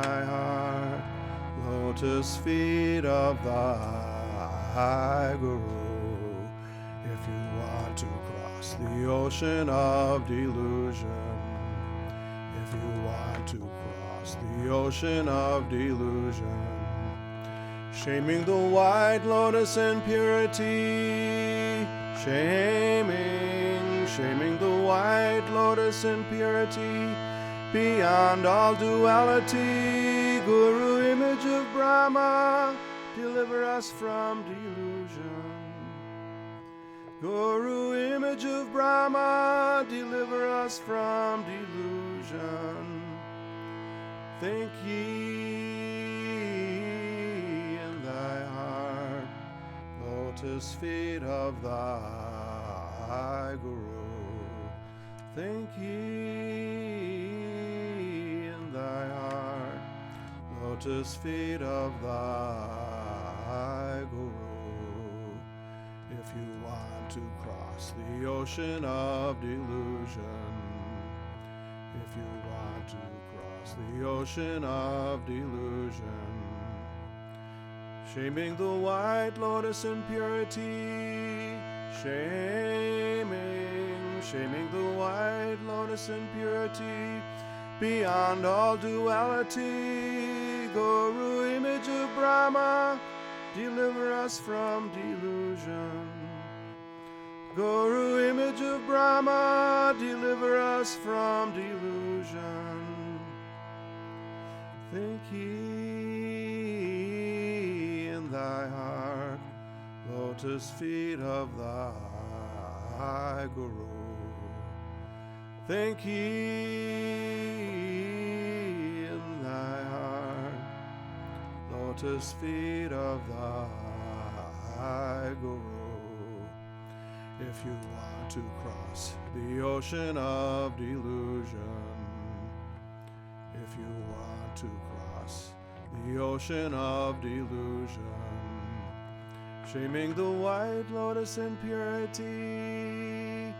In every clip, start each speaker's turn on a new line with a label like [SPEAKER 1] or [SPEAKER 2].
[SPEAKER 1] thy heart, lotus feet of thy Guru. If you want to cross the ocean of delusion, if you want to cross the ocean of delusion, shaming the white lotus in purity, shaming the white lotus in purity, beyond all duality, Guru, image of Brahma, deliver us from delusion. Guru, image of Brahma, deliver us from delusion. Think ye in thy heart, lotus feet of thy Guru. Think ye in thy heart, lotus feet of thy Guru. If you want to cross the ocean of delusion, if you want to cross the ocean of delusion, shaming the white lotus in purity, shaming the white lotus in purity, beyond all duality, Guru, image of Brahma, deliver us from delusion. Guru, image of Brahma, deliver us from delusion. Think ye in thy heart, lotus feet of thy Guru. Think ye in thy heart, lotus feet of thy Guru. If you want to cross the ocean of delusion, if you want to cross the ocean of delusion, shaming the white lotus in purity,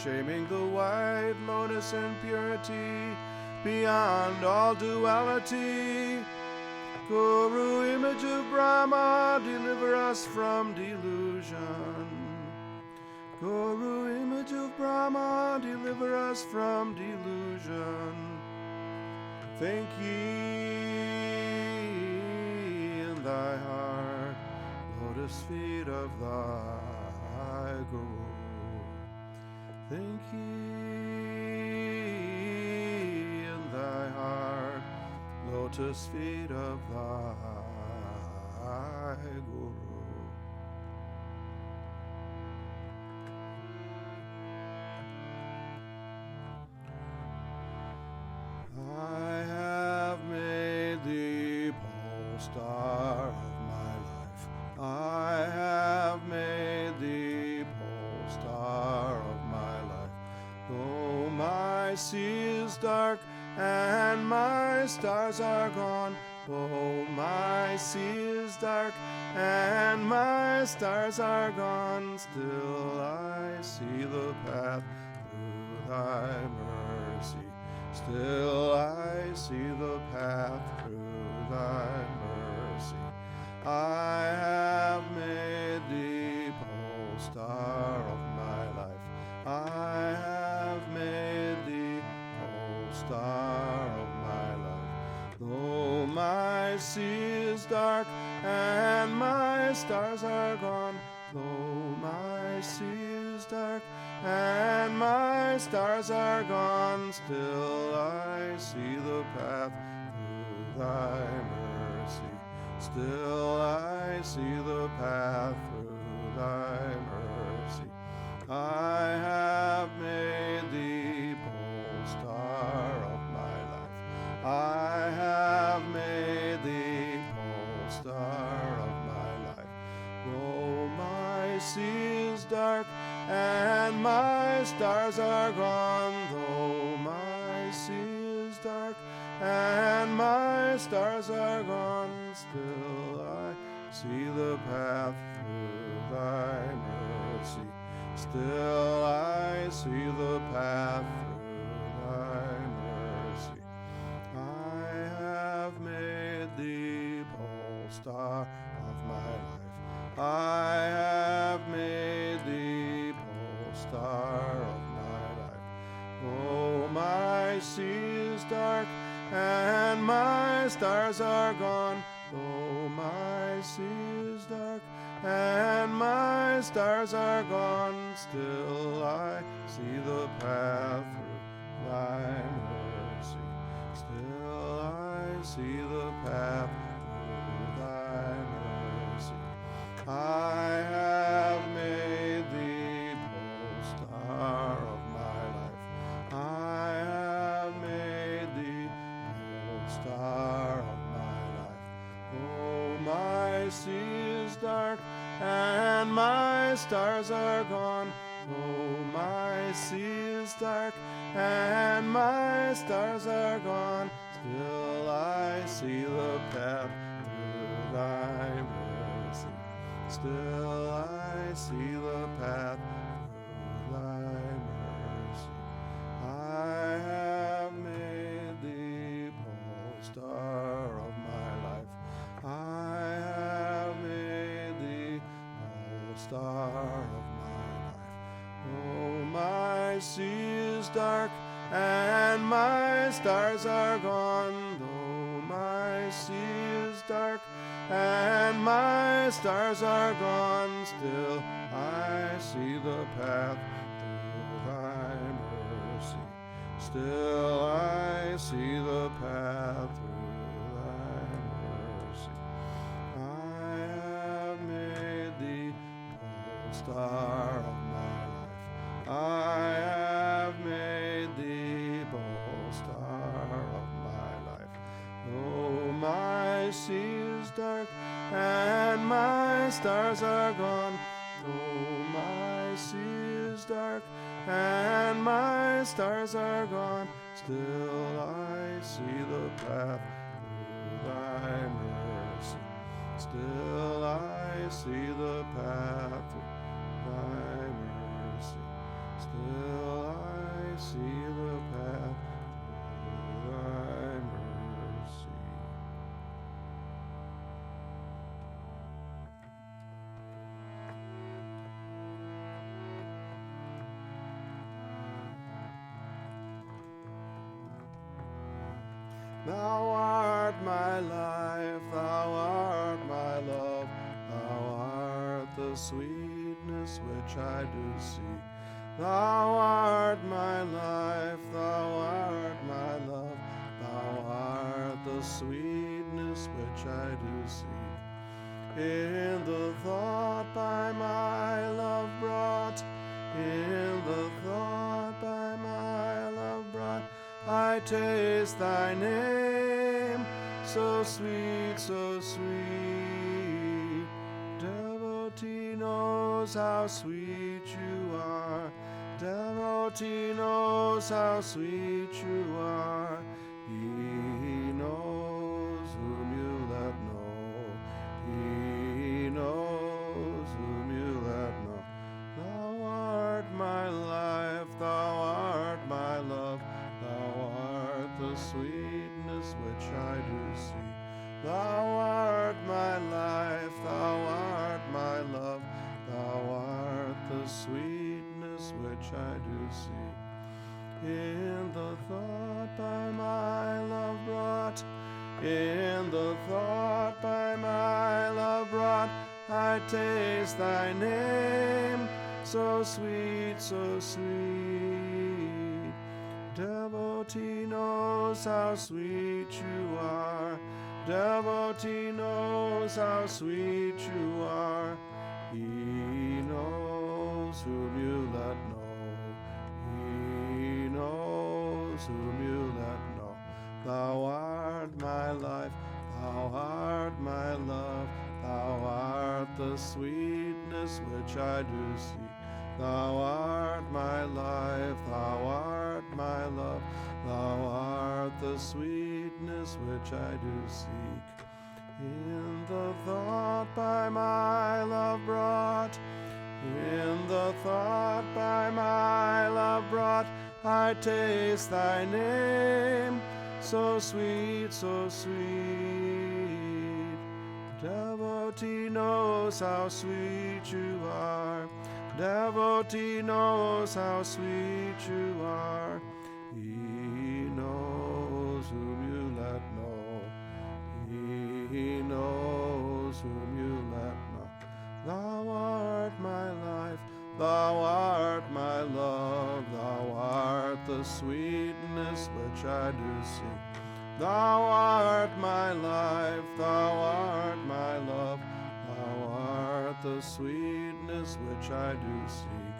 [SPEAKER 1] shaming the white lotus in purity, beyond all duality, Guru, image of Brahma, deliver us from delusion. Guru, image of Brahma, deliver us from delusion. Think ye in thy heart, lotus feet of thy Guru. Think ye in thy heart, lotus feet of thy Guru. I have made thee pole star of my life. I have made thee pole star of my life. Though my sea is dark and my stars are gone, though my sea is dark and my stars are gone, still I see the path through thy mercy. Still I see the path through thy mercy. I have made thee pole star of my life. I have made thee pole star of my life. Though my sea is dark and my stars are gone, though my sea is dark and my stars are gone, still I see the path through thy mercy. Still I see the path through thy mercy. I have made thee pole star of my life. I have made thee pole star of my life. Though my sea is dark and my stars are gone, though my sea is dark and my stars are gone, still I see the path through thy mercy. Still I see the path through thy mercy. star of my life. I have made thee pole star of my life. Though my sea is dark and my stars are gone, though my sea is dark and my stars are gone, still I see the path through thy mercy. Still I see the path through thy mercy. I have made thee pole star of my life. I have made thee pole star of my life. Oh, my sea is dark and my stars are gone. Oh, my sea is dark and my stars are gone, still I see the path through thy mercy. Still I see the path through thy mercy. I have made thee pole star of my life. I have made thee pole star of my life. Oh, my sea is dark and my stars are gone. Though my sea is dark and my stars are gone, still I see the path through thy mercy. Still I see the path through thy mercy. I have made thee pole star of my life. I have made thee pole star of my life. Though my sea is dark and my stars are gone, though my sea is dark and my stars are gone, still I see the path through thy mercy. Still I see the path through thy mercy. Still I see the path through thy mercy. Thou art my life, thou art my love, thou art the sweetness which I do seek. Thou art my life, thou art my love, thou art the sweetness which I do seek. In the thought by my love brought, in the thought by my love brought, I taste thy name, so sweet, so sweet. Devotee knows how sweet you are. Devotee knows how sweet you are. He knows whom you let know. He knows whom you let know. Thou art my life, thou art my love, thou art the sweetness which I do seek. Thou art my life, thou art my love, thou art the sweetness which I do seek. In the thought by my love brought, in the thought by my love brought, I taste thy name, so sweet, so sweet. Devotee knows how sweet you are. Devotee knows how sweet you are. He knows whom you let know. He knows whom you let know. Thou art my life, thou art my love, thou art the sweetness which I do seek. Thou art my life, thou art my love, thou art the sweetness which I do seek. In the thought by my love brought, in the thought by my love brought, I taste thy name, so sweet, so sweet. Devotee Devotee knows how sweet you are. Devotee knows how sweet you are. He knows whom you let know. He knows whom you let know. Thou art my life, thou art my love, thou art the sweetness which I do seek. Thou art my life, thou art my love, thou art the sweetness which I do seek.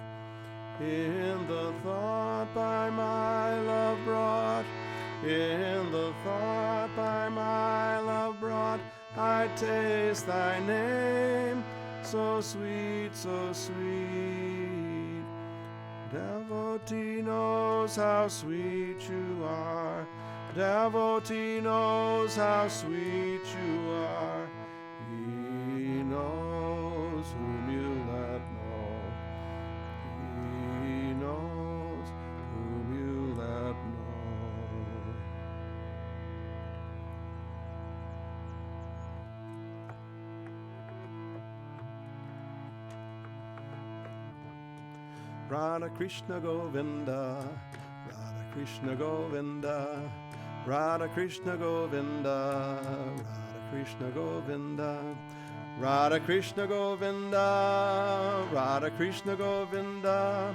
[SPEAKER 1] In the thought by my love brought, in the thought by my love brought, I taste thy name, so sweet, so sweet. Devotee knows how sweet you are. Devotee knows how sweet you are. He knows whom you let know. He knows whom you let know. Radha Krishna Govinda, Radha Krishna Govinda, Radha Krishna Govinda, Radha Krishna Govinda, Radha Krishna Govinda, Radha Krishna Govinda,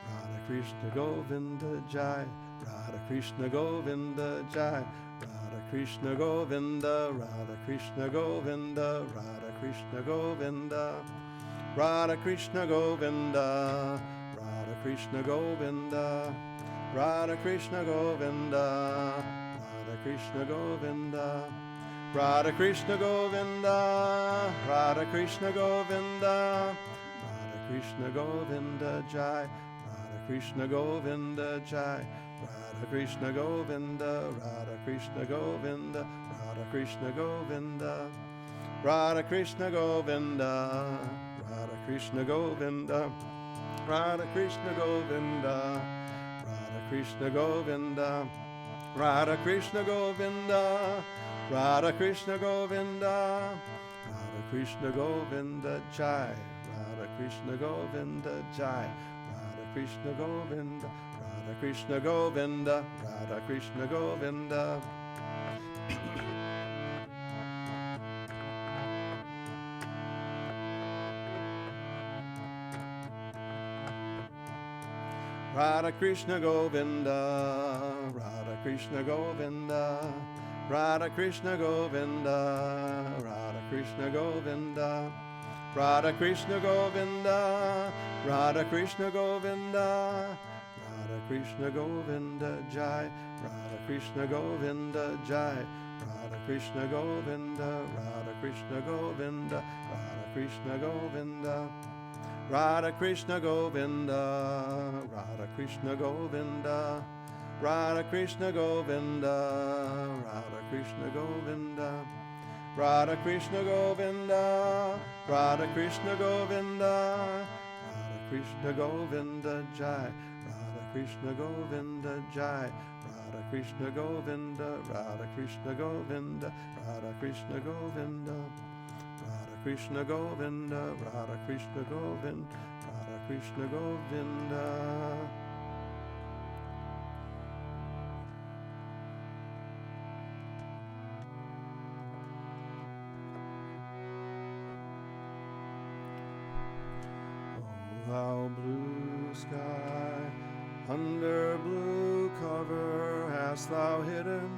[SPEAKER 1] Radha Krishna Govinda Jai, Radha Krishna Govinda Jai, Radha Krishna Govinda, Radha Krishna Govinda, Radha Krishna Govinda, Radha Krishna Govinda, Radha Krishna Govinda, Radha Krishna Govinda, Radha Krishna Govinda, Radha Krishna Govinda, Radha Krishna Govinda, Radha Krishna Govinda Jai, Radha Krishna Govinda Jai, Radha Krishna Govinda, Radha Krishna Govinda, Radha Krishna Govinda, Radha Krishna Govinda, Radha Krishna Govinda, Radha Krishna Govinda, Radha Krishna Govinda, Radha Krishna Govinda, Radha Krishna Govinda, Radha Krishna Govinda Jai, Radha Krishna Govinda Jai, Radha Krishna Govinda, Radha Krishna Govinda, Radha Krishna Govinda. Radha Krishna Govinda, Radha Krishna Govinda, Radha Krishna Govinda, Radha Krishna Govinda, Radha Krishna Govinda, Radha Krishna Govinda, Radha Krishna Govinda Jai, Radha Krishna Govinda Jai, Radha Krishna Govinda, Radha Krishna Govinda, Radha Krishna Govinda, Radha Krishna Govinda, Radha Krishna Govinda, Radha Krishna Govinda, Radha Krishna Govinda, Radha Krishna Govinda, Radha Krishna Govinda, Radha Krishna Govinda Jai, Radha Krishna Govinda Jai, Radha Krishna Govinda, Radha Krishna Govinda, Radha Krishna Govinda, Radha Krishna Govinda, Radha Krishna Govinda, Radha Krishna Govinda. O thou blue sky, under blue cover hast thou hidden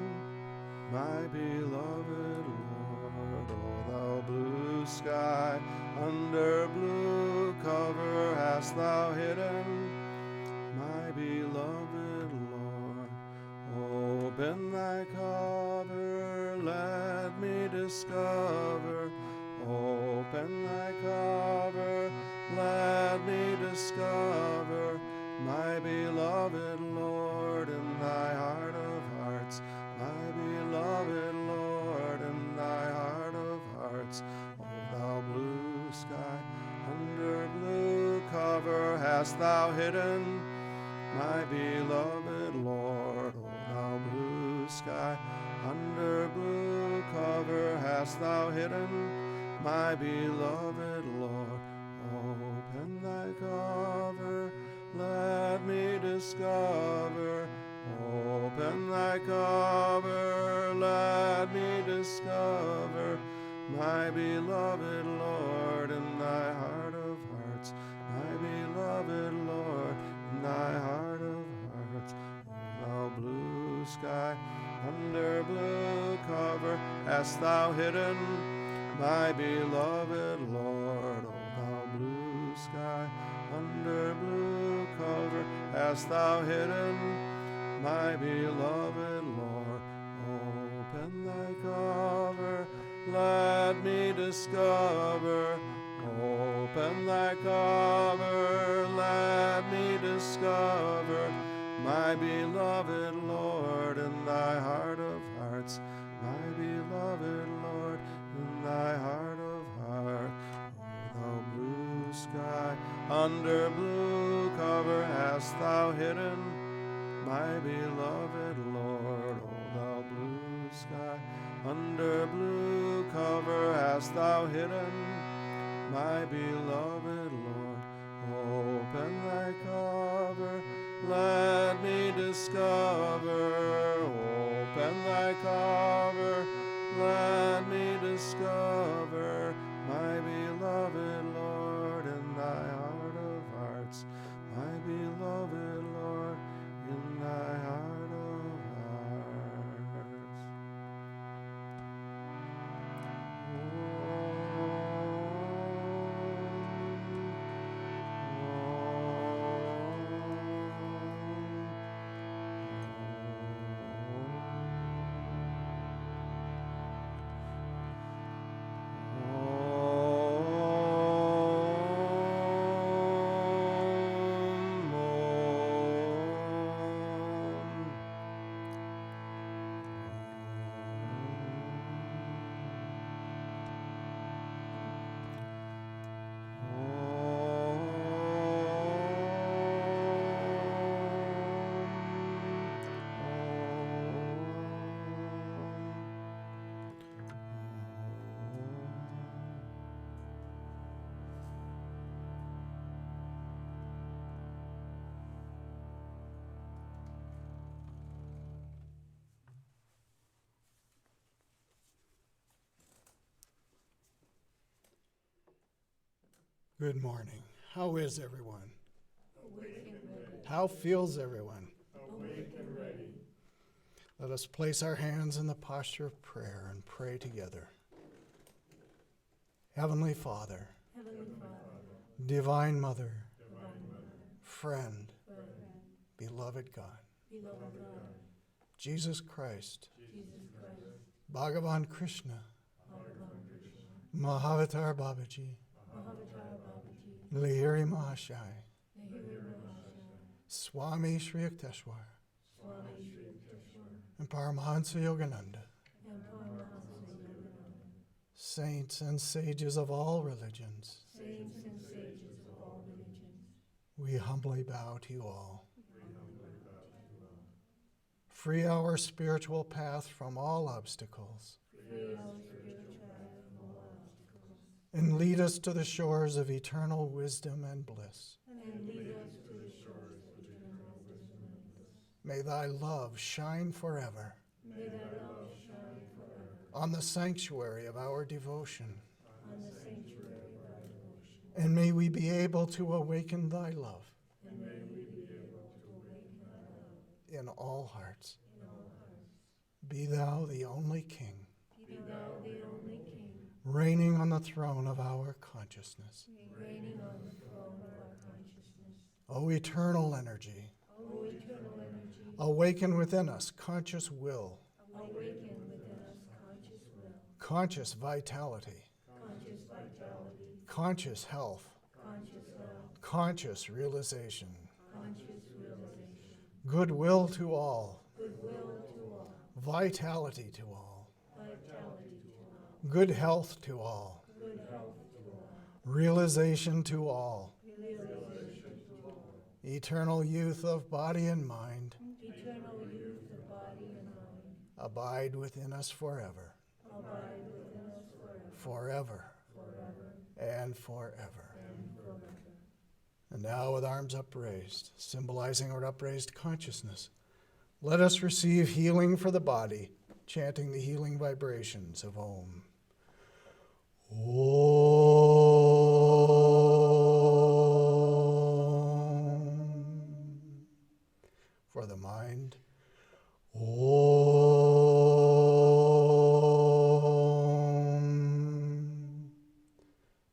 [SPEAKER 1] my beloved Lord. O thou blue sky, under blue cover hast thou hidden my beloved Lord. Open thy cover, let me discover. Open thy cover, let me discover my beloved Lord in thy heart of hearts, my beloved Lord in thy heart of hearts. O thou blue sky, under blue cover hast thou hidden my beloved Lord. O thou blue sky, under blue cover hast thou hidden my beloved Lord. Open thy cover, let me discover. Open thy cover, let me discover my beloved Lord in thy heart of hearts, my beloved Lord in thy heart of hearts. O thou blue sky, under blue cover hast thou hidden my beloved Lord. O thou blue sky, under blue cover hast thou hidden my beloved Lord. Open thy cover, let me discover. Open thy cover, let me discover my beloved Lord in thy heart of hearts, my beloved Lord in thy heart of hearts. O thou blue sky, under blue cover hast thou hidden my beloved Lord. O thou blue sky, under blue cover hast thou hidden my beloved Lord. Open thy cover, let me discover. Open thy cover, let me discover my beloved Lord in thy heart of hearts, my beloved Lord in thy heart of hearts.
[SPEAKER 2] Good morning. How is everyone? Awake and ready. How feels everyone? Awake and ready. Let us place our hands in the posture of prayer and pray together. Heavenly Father, Divine Mother, Friend, Beloved God, Jesus Christ, Bhagavan Krishna, Mahavatar Babaji, Lahiri Mahashai, Swami Sri Yukteswar, and Paramahansa Yogananda, saints and sages of all religions, we humbly bow to you all. Free our spiritual path from all obstacles, and lead us to the shores of eternal wisdom and bliss. May thy love shine forever on the sanctuary of our devotion. And may we be able to awaken thy love in all hearts. Be thou the only King, reigning on the throne of our consciousness. O eternal energy, awaken within us conscious will, conscious vitality, conscious health, conscious realization, goodwill to all, vitality to all, good health to all, realization to all, eternal youth of body and mind, abide within us forever, forever, and forever. And now, with arms upraised, symbolizing our upraised consciousness, let us receive healing for the body, chanting the healing vibrations of Om. Om. For the mind, Om.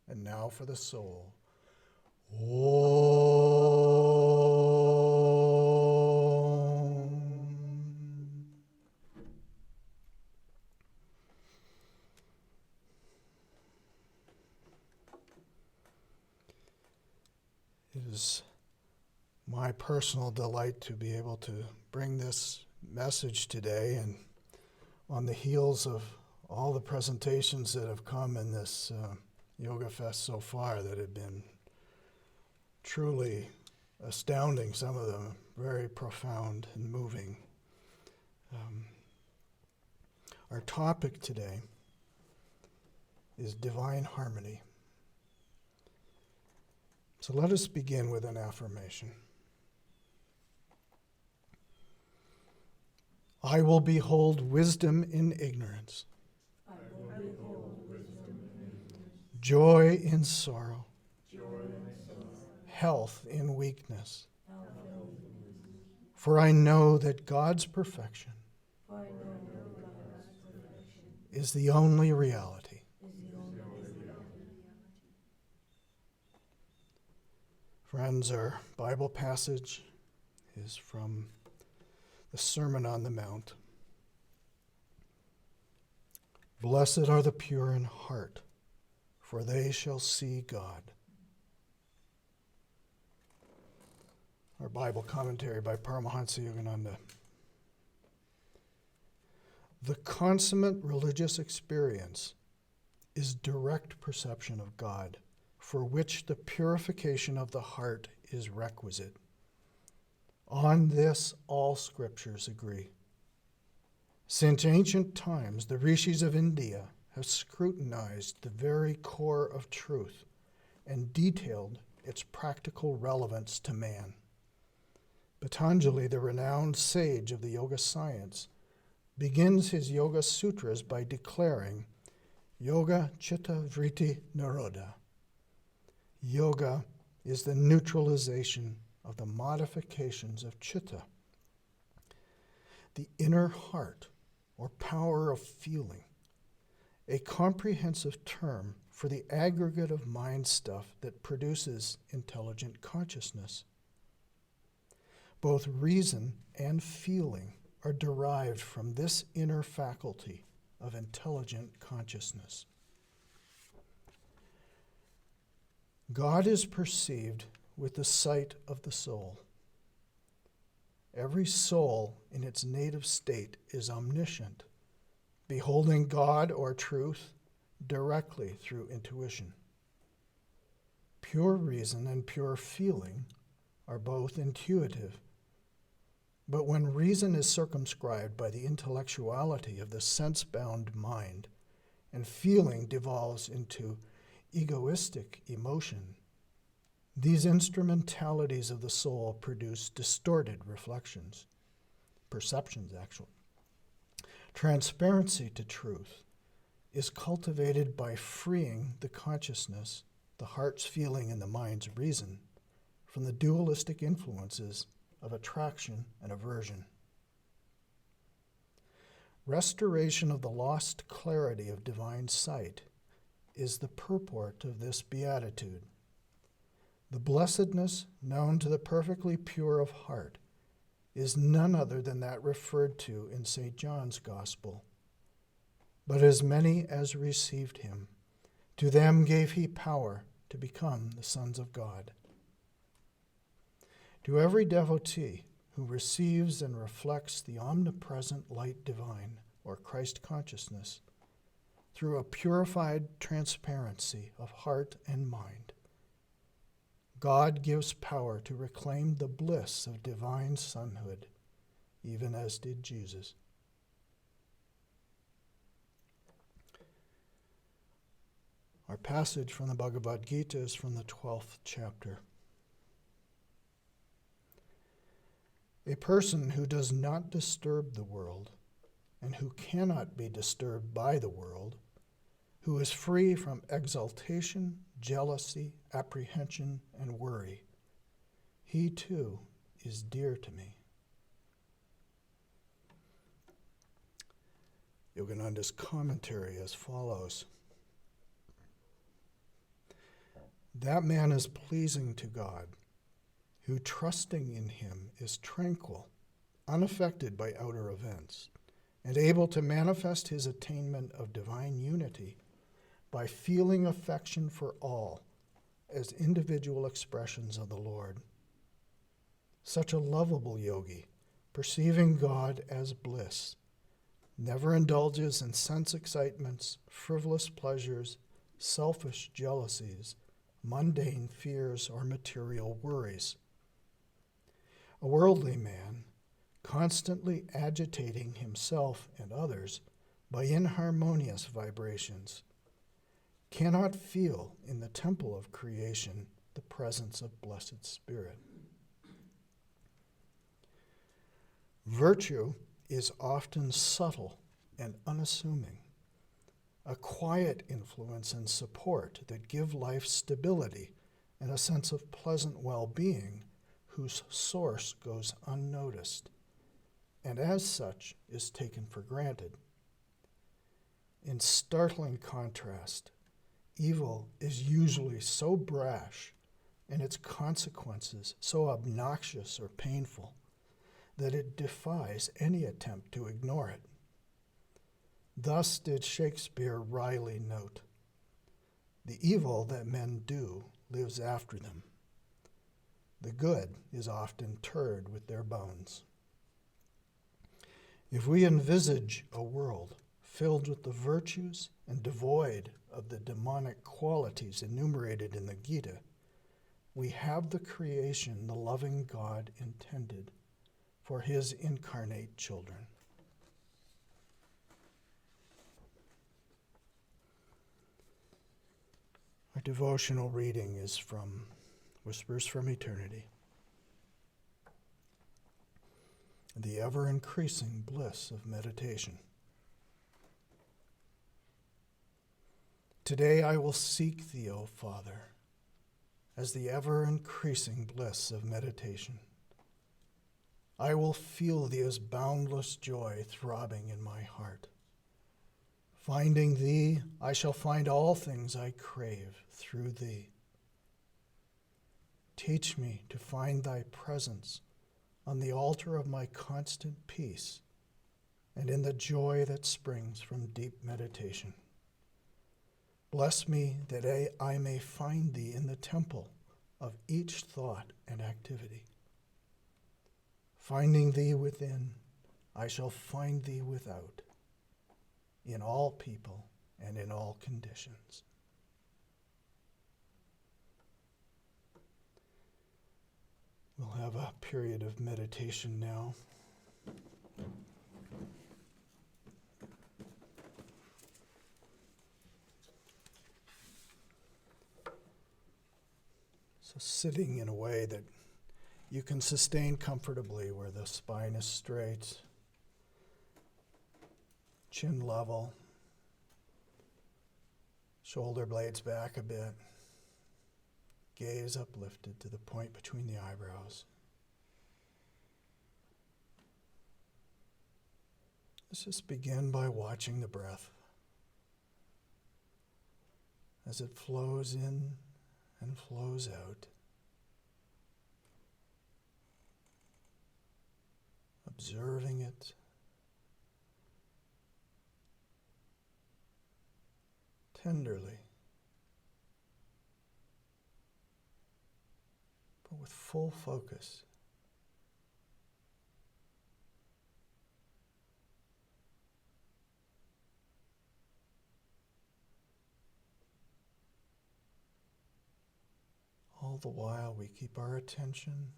[SPEAKER 2] And now for the soul, Om. It is my personal delight to be able to bring this message today, and on the heels of all the presentations that have come in this YogaFest so far that have been truly astounding, some of them very profound and moving. Our topic today is divine harmony. So let us begin with an affirmation. I will behold wisdom in ignorance, joy in sorrow, health in weakness. For I know that God's perfection is the only reality. Friends, our Bible passage is from the Sermon on the Mount. Blessed are the pure in heart, for they shall see God. Our Bible commentary by Paramahansa Yogananda. The consummate religious experience is direct perception of God, for which the purification of the heart is requisite. On this all scriptures agree. Since ancient times, the rishis of India have scrutinized the very core of truth and detailed its practical relevance to man. Patanjali, the renowned sage of the yoga science, begins his Yoga Sutras by declaring Yoga Chitta Vritti Nirodha. Yoga is the neutralization of the modifications of chitta, the inner heart or power of feeling, a comprehensive term for the aggregate of mind stuff that produces intelligent consciousness. Both reason and feeling are derived from this inner faculty of intelligent consciousness. God is perceived with the sight of the soul. Every soul in its native state is omniscient, beholding God or truth directly through intuition. Pure reason and pure feeling are both intuitive, but when reason is circumscribed by the intellectuality of the sense-bound mind, and feeling devolves into egoistic emotion, these instrumentalities of the soul produce distorted perceptions actually. Transparency to truth is cultivated by freeing the consciousness, the heart's feeling and the mind's reason, from the dualistic influences of attraction and aversion. Restoration of the lost clarity of divine sight is the purport of this beatitude. The blessedness known to the perfectly pure of heart is none other than that referred to in St. John's Gospel. But as many as received him, to them gave he power to become the sons of God. To every devotee who receives and reflects the omnipresent light divine, or Christ consciousness, through a purified transparency of heart and mind, God gives power to reclaim the bliss of divine sonhood, even as did Jesus. Our passage from the Bhagavad Gita is from the 12th chapter. A person who does not disturb the world, and who cannot be disturbed by the world, who is free from exaltation, jealousy, apprehension, and worry, he too is dear to me. Yogananda's commentary as follows. That man is pleasing to God, who trusting in him is tranquil, unaffected by outer events, and able to manifest his attainment of divine unity by feeling affection for all as individual expressions of the Lord. Such a lovable yogi, perceiving God as bliss, never indulges in sense excitements, frivolous pleasures, selfish jealousies, mundane fears, or material worries. A worldly man, constantly agitating himself and others by inharmonious vibrations, cannot feel in the temple of creation the presence of Blessed Spirit. Virtue is often subtle and unassuming, a quiet influence and support that give life stability and a sense of pleasant well-being whose source goes unnoticed, and as such is taken for granted. In startling contrast, evil is usually so brash and its consequences so obnoxious or painful that it defies any attempt to ignore it. Thus did Shakespeare wryly note, "The evil that men do lives after them. The good is often interred with their bones." If we envisage a world filled with the virtues and devoid of the demonic qualities enumerated in the Gita, we have the creation the loving God intended for his incarnate children. Our devotional reading is from Whispers from Eternity. The ever-increasing bliss of meditation. Today I will seek thee, O Father, as the ever-increasing bliss of meditation. I will feel thee as boundless joy throbbing in my heart. Finding thee, I shall find all things I crave through thee. Teach me to find thy presence on the altar of my constant peace and in the joy that springs from deep meditation. Bless me that I may find thee in the temple of each thought and activity. Finding thee within, I shall find thee without, in all people and in all conditions. We'll have a period of meditation now. So sitting in a way that you can sustain comfortably, where the spine is straight, chin level, shoulder blades back a bit, gaze uplifted to the point between the eyebrows. Let's just begin by watching the breath as it flows in and flows out. Observing it, tenderly, but with full focus. All the while we keep our attention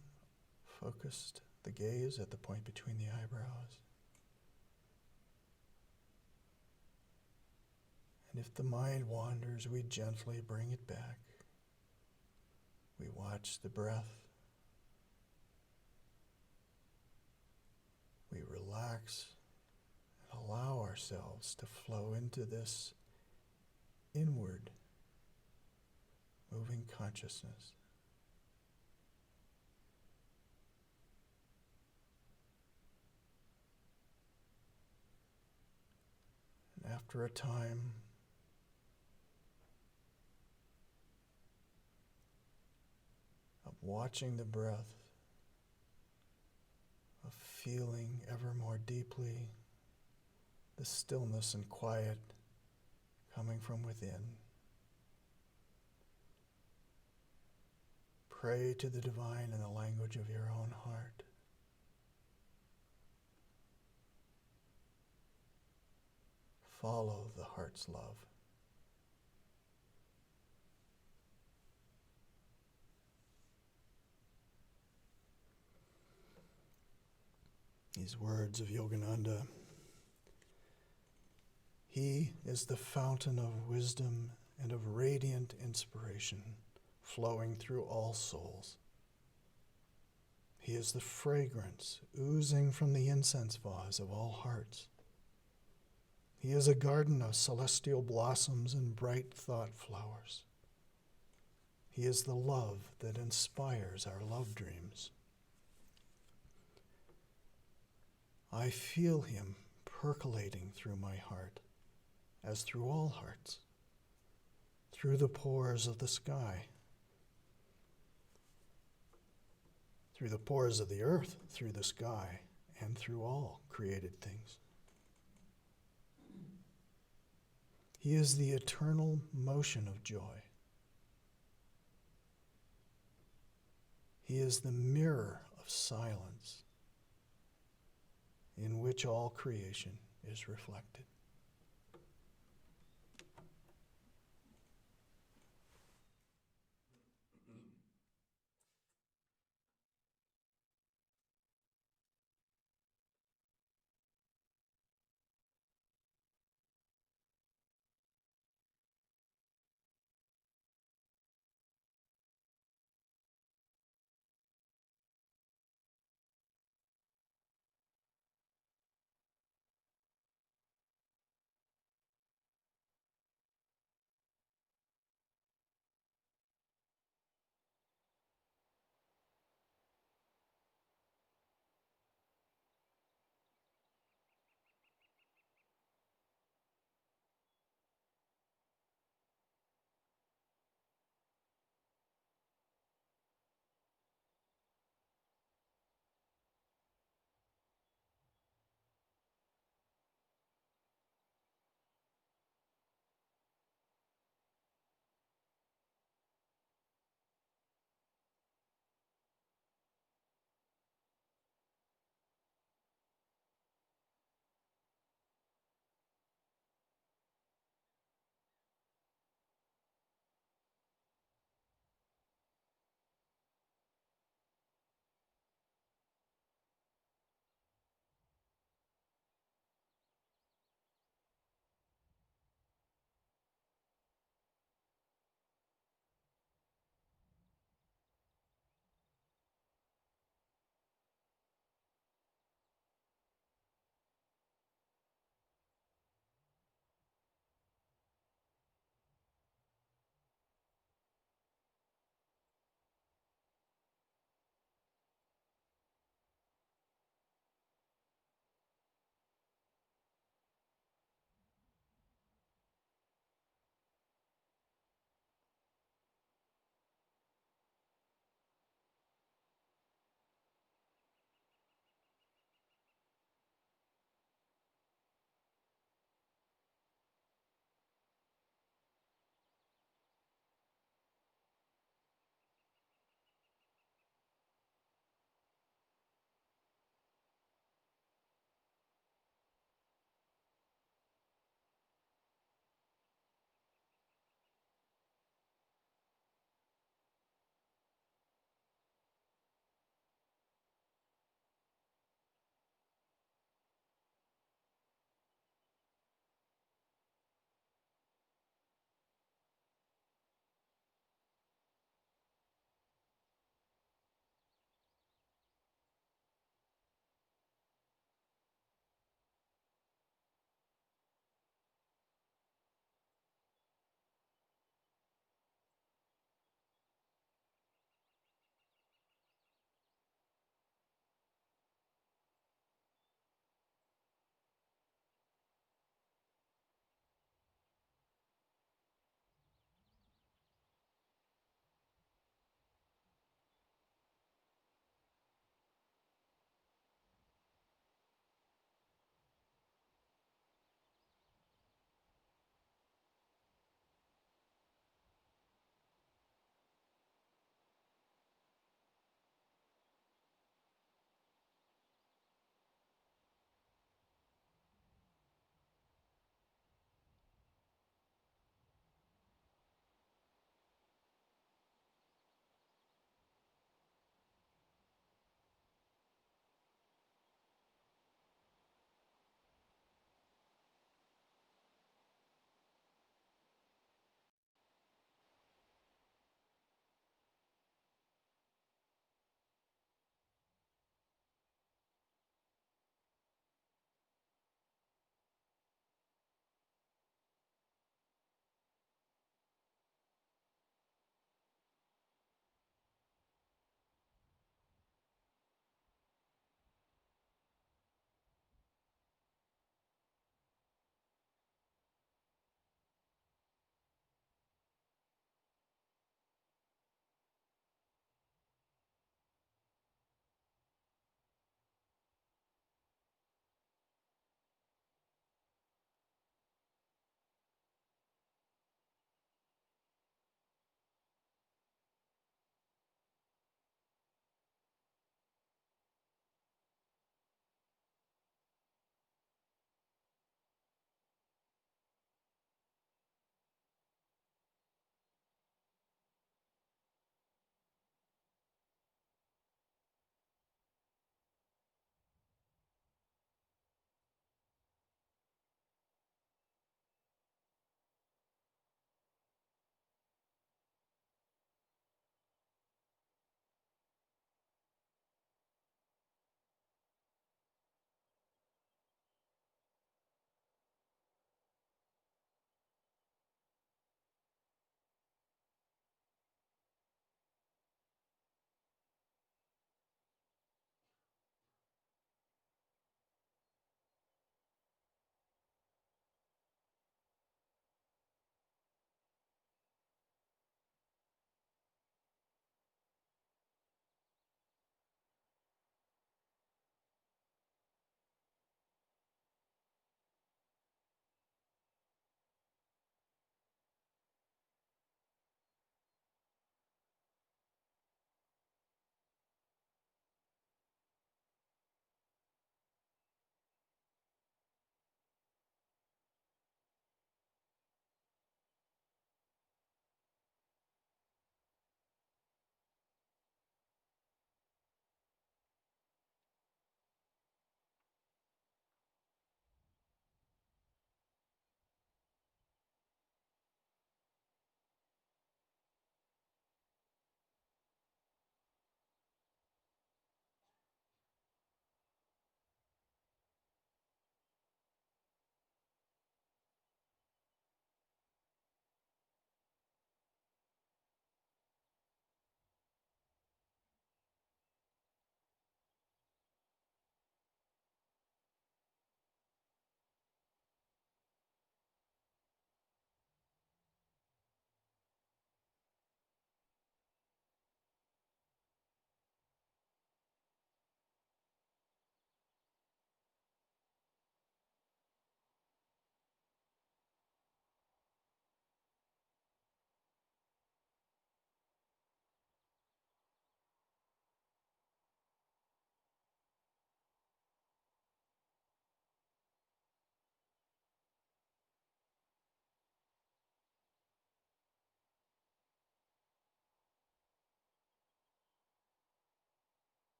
[SPEAKER 2] focused, the gaze at the point between the eyebrows. And if the mind wanders, we gently bring it back. We watch the breath. We relax and allow ourselves to flow into this inward moving consciousness. And after a time, of watching the breath, of feeling ever more deeply the stillness and quiet coming from within, pray to the divine in the language of your own heart. Follow the heart's love. These words of Yogananda: He is the fountain of wisdom and of radiant inspiration flowing through all souls. He is the fragrance oozing from the incense vase of all hearts. He is a garden of celestial blossoms and bright thought flowers. He is the love that inspires our love dreams. I feel him percolating through my heart, as through all hearts, through the pores of the sky, through the pores of the earth, through the sky, and through all created things. He is the eternal motion of joy. He is the mirror of silence in which all creation is reflected.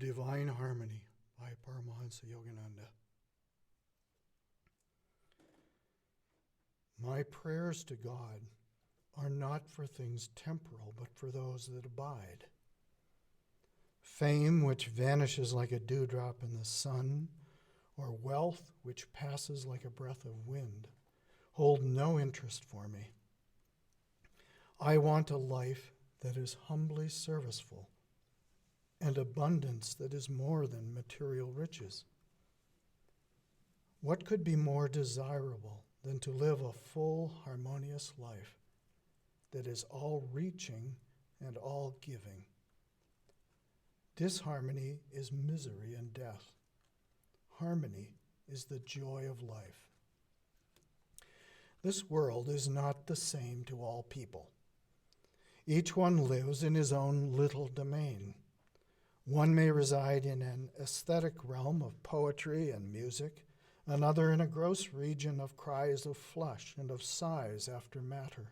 [SPEAKER 2] Divine Harmony by Paramahansa Yogananda. My prayers to God are not for things temporal, but for those that abide. Fame which vanishes like a dewdrop in the sun, or wealth which passes like a breath of wind, hold no interest for me. I want a life that is humbly serviceful, and abundance that is more than material riches. What could be more desirable than to live a full, harmonious life that is all-reaching and all-giving? Disharmony is misery and death. Harmony is the joy of life. This world is not the same to all people. Each one lives in his own little domain. One may reside in an aesthetic realm of poetry and music, another in a gross region of cries of flesh and of sighs after matter.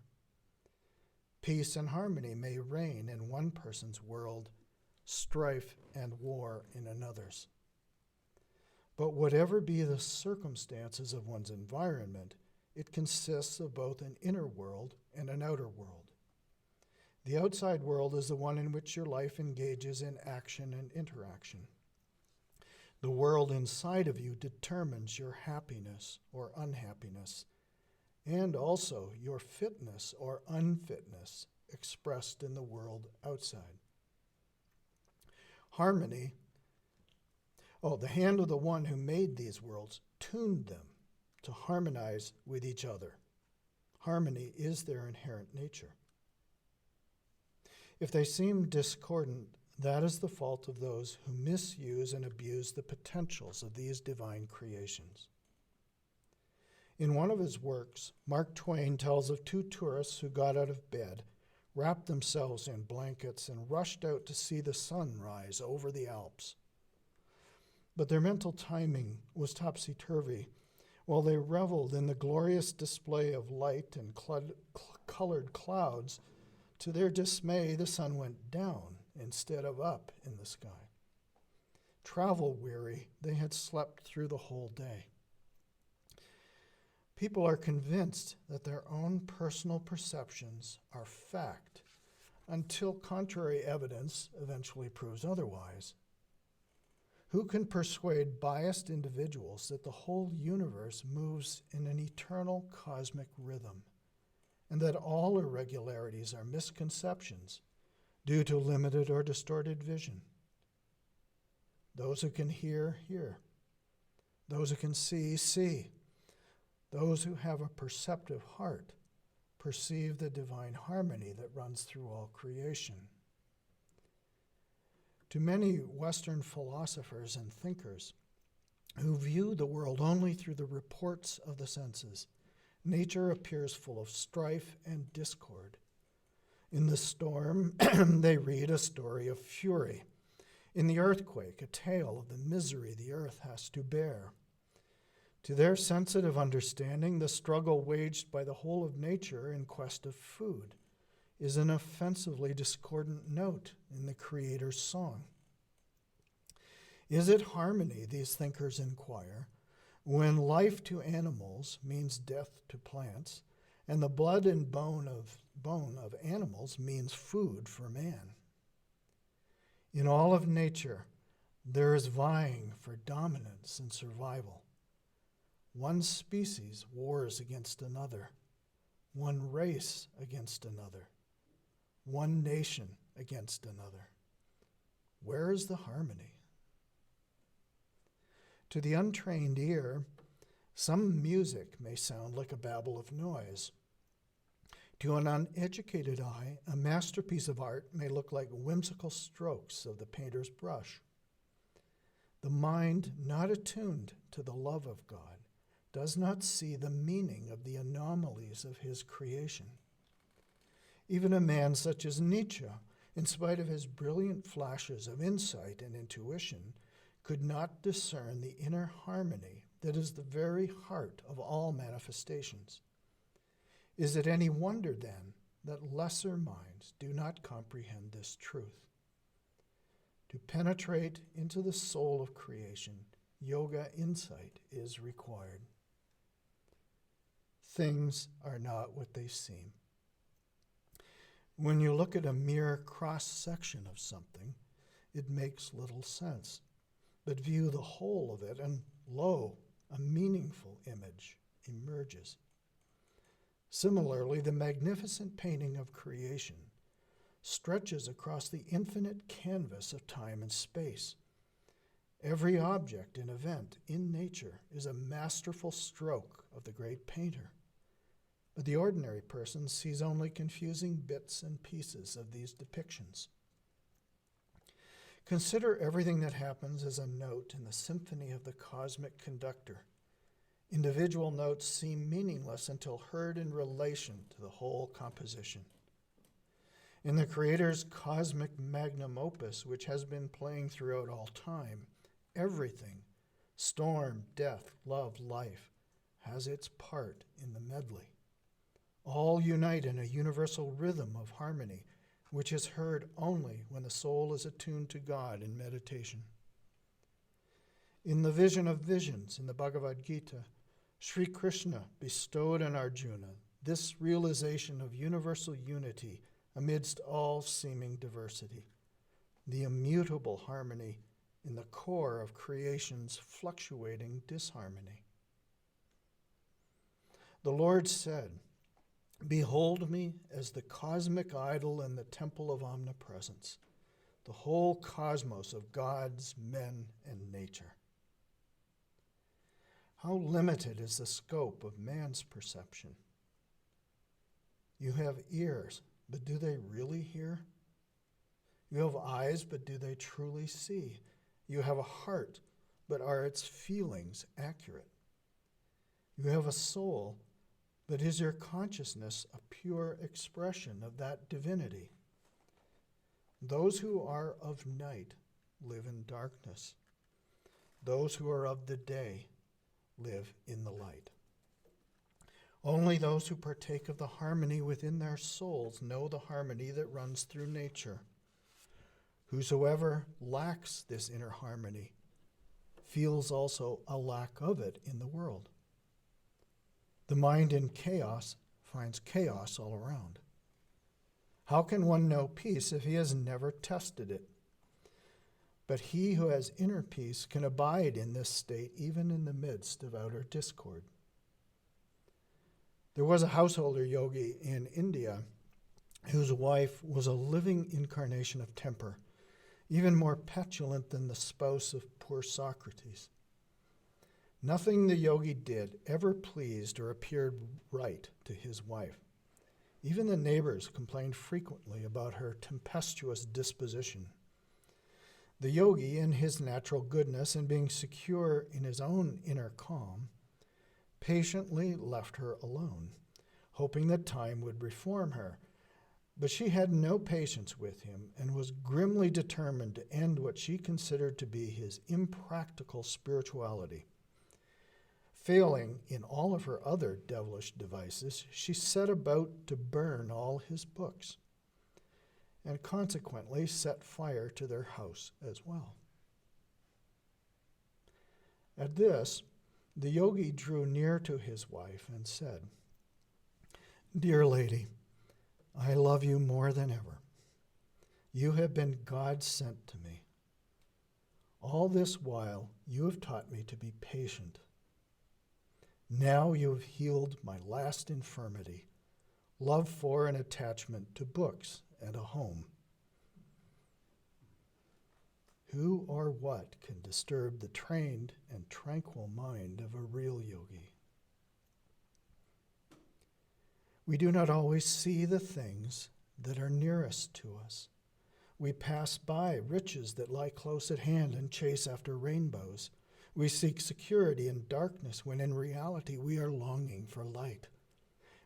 [SPEAKER 2] Peace and harmony may reign in one person's world, strife and war in another's. But whatever be the circumstances of one's environment, it consists of both an inner world and an outer world. The outside world is the one in which your life engages in action and interaction. The world inside of you determines your happiness or unhappiness, and also your fitness or unfitness expressed in the world outside. Harmony, the hand of the one who made these worlds tuned them to harmonize with each other. Harmony is their inherent nature. If they seem discordant, that is the fault of those who misuse and abuse the potentials of these divine creations. In one of his works, Mark Twain tells of two tourists who got out of bed, wrapped themselves in blankets, and rushed out to see the sun rise over the Alps. But their mental timing was topsy-turvy. While they reveled in the glorious display of light and colored clouds, to their dismay, the sun went down instead of up in the sky. Travel weary, they had slept through the whole day. People are convinced that their own personal perceptions are fact until contrary evidence eventually proves otherwise. Who can persuade biased individuals that the whole universe moves in an eternal cosmic rhythm, and that all irregularities are misconceptions due to limited or distorted vision? Those who can hear, hear. Those who can see, see. Those who have a perceptive heart perceive the divine harmony that runs through all creation. To many Western philosophers and thinkers who view the world only through the reports of the senses, nature appears full of strife and discord. In the storm, they read a story of fury. In the earthquake, a tale of the misery the earth has to bear. To their sensitive understanding, the struggle waged by the whole of nature in quest of food is an offensively discordant note in the Creator's song. Is it harmony, these thinkers inquire, when life to animals means death to plants, and the blood and bone of animals means food for man? In all of nature, there is vying for dominance and survival. One species wars against another, one race against another, one nation against another. Where is the harmony? To the untrained ear, some music may sound like a babble of noise. To an uneducated eye, a masterpiece of art may look like whimsical strokes of the painter's brush. The mind not attuned to the love of God does not see the meaning of the anomalies of his creation. Even a man such as Nietzsche, in spite of his brilliant flashes of insight and intuition, could not discern the inner harmony that is the very heart of all manifestations. Is it any wonder, then, that lesser minds do not comprehend this truth? To penetrate into the soul of creation, yoga insight is required. Things are not what they seem. When you look at a mere cross-section of something, it makes little sense. But view the whole of it, and lo, a meaningful image emerges. Similarly, the magnificent painting of creation stretches across the infinite canvas of time and space. Every object and event in nature is a masterful stroke of the great painter. But the ordinary person sees only confusing bits and pieces of these depictions. Consider everything that happens as a note in the symphony of the cosmic conductor. Individual notes seem meaningless until heard in relation to the whole composition. In the Creator's cosmic magnum opus, which has been playing throughout all time, everything, storm, death, love, life, has its part in the medley. All unite in a universal rhythm of harmony, which is heard only when the soul is attuned to God in meditation. In the vision of visions in the Bhagavad Gita, Sri Krishna bestowed on Arjuna this realization of universal unity amidst all seeming diversity, the immutable harmony in the core of creation's fluctuating disharmony. The Lord said, "Behold me as the cosmic idol in the temple of omnipresence, the whole cosmos of gods, men, and nature." How limited is the scope of man's perception? You have ears, but do they really hear? You have eyes, but do they truly see? You have a heart, but are its feelings accurate? You have a soul, but is your consciousness a pure expression of that divinity? Those who are of night live in darkness. Those who are of the day live in the light. Only those who partake of the harmony within their souls know the harmony that runs through nature. Whosoever lacks this inner harmony feels also a lack of it in the world. The mind in chaos finds chaos all around. How can one know peace if he has never tested it? But he who has inner peace can abide in this state even in the midst of outer discord. There was a householder yogi in India whose wife was a living incarnation of temper, even more petulant than the spouse of poor Socrates. Nothing the yogi did ever pleased or appeared right to his wife. Even the neighbors complained frequently about her tempestuous disposition. The yogi, in his natural goodness and being secure in his own inner calm, patiently left her alone, hoping that time would reform her. But she had no patience with him and was grimly determined to end what she considered to be his impractical spirituality. Failing in all of her other devilish devices, she set about to burn all his books, and consequently set fire to their house as well. At this, the yogi drew near to his wife and said, "Dear lady, I love you more than ever. You have been God sent to me. All this while you have taught me to be patient. Now you have healed my last infirmity, love for and attachment to books and a home. Who or what can disturb the trained and tranquil mind of a real yogi? We do not always see the things that are nearest to us. We pass by riches that lie close at hand and chase after rainbows. We seek security in darkness when in reality we are longing for light.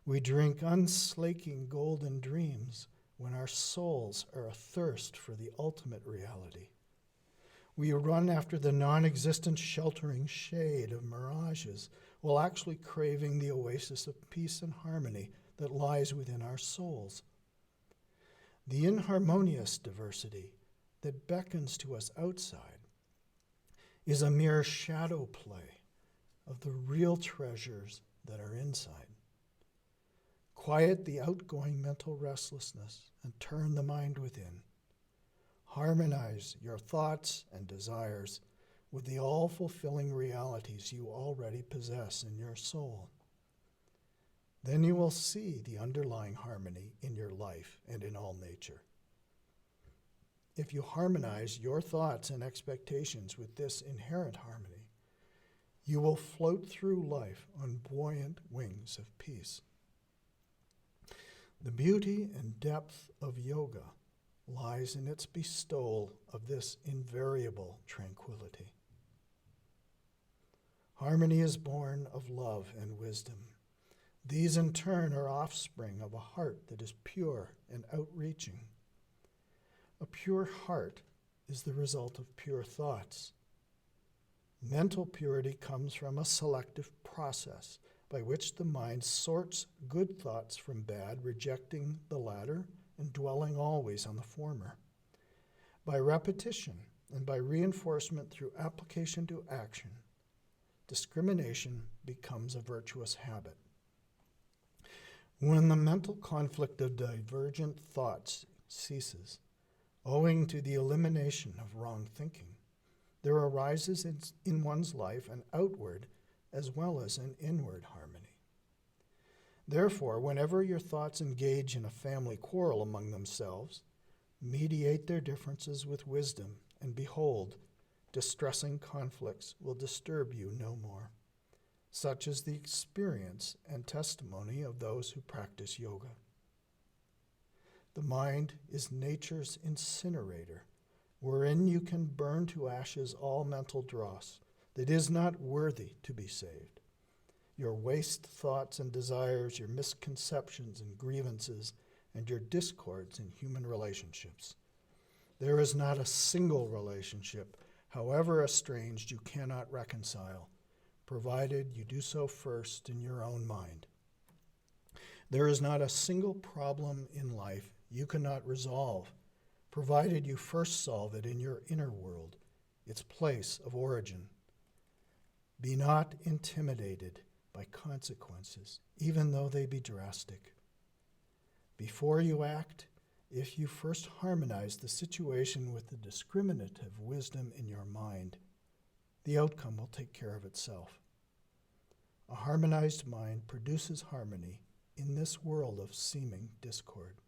[SPEAKER 2] We drink unslaking golden dreams when our souls are athirst for the ultimate reality. We run after the non-existent sheltering shade of mirages while actually craving the oasis of peace and harmony that lies within our souls. The inharmonious diversity that beckons to us outside is a mere shadow play of the real treasures that are inside. Quiet the outgoing mental restlessness and turn the mind within. Harmonize your thoughts and desires with the all-fulfilling realities you already possess in your soul. Then you will see the underlying harmony in your life and in all nature. If you harmonize your thoughts and expectations with this inherent harmony, you will float through life on buoyant wings of peace. The beauty and depth of yoga lies in its bestowal of this invariable tranquility. Harmony is born of love and wisdom. These in turn are offspring of a heart that is pure and outreaching. A pure heart is the result of pure thoughts. Mental purity comes from a selective process by which the mind sorts good thoughts from bad, rejecting the latter and dwelling always on the former. By repetition and by reinforcement through application to action, discrimination becomes a virtuous habit. When the mental conflict of divergent thoughts ceases, owing to the elimination of wrong thinking, there arises in one's life an outward as well as an inward harmony. Therefore, whenever your thoughts engage in a family quarrel among themselves, mediate their differences with wisdom, and behold, distressing conflicts will disturb you no more. Such is the experience and testimony of those who practice yoga. The mind is nature's incinerator, wherein you can burn to ashes all mental dross that is not worthy to be saved. Your waste thoughts and desires, your misconceptions and grievances, and your discords in human relationships. There is not a single relationship, however estranged, you cannot reconcile, provided you do so first in your own mind. There is not a single problem in life you cannot resolve, provided you first solve it in your inner world, its place of origin. Be not intimidated by consequences, even though they be drastic. Before you act, if you first harmonize the situation with the discriminative wisdom in your mind, the outcome will take care of itself. A harmonized mind produces harmony in this world of seeming discord.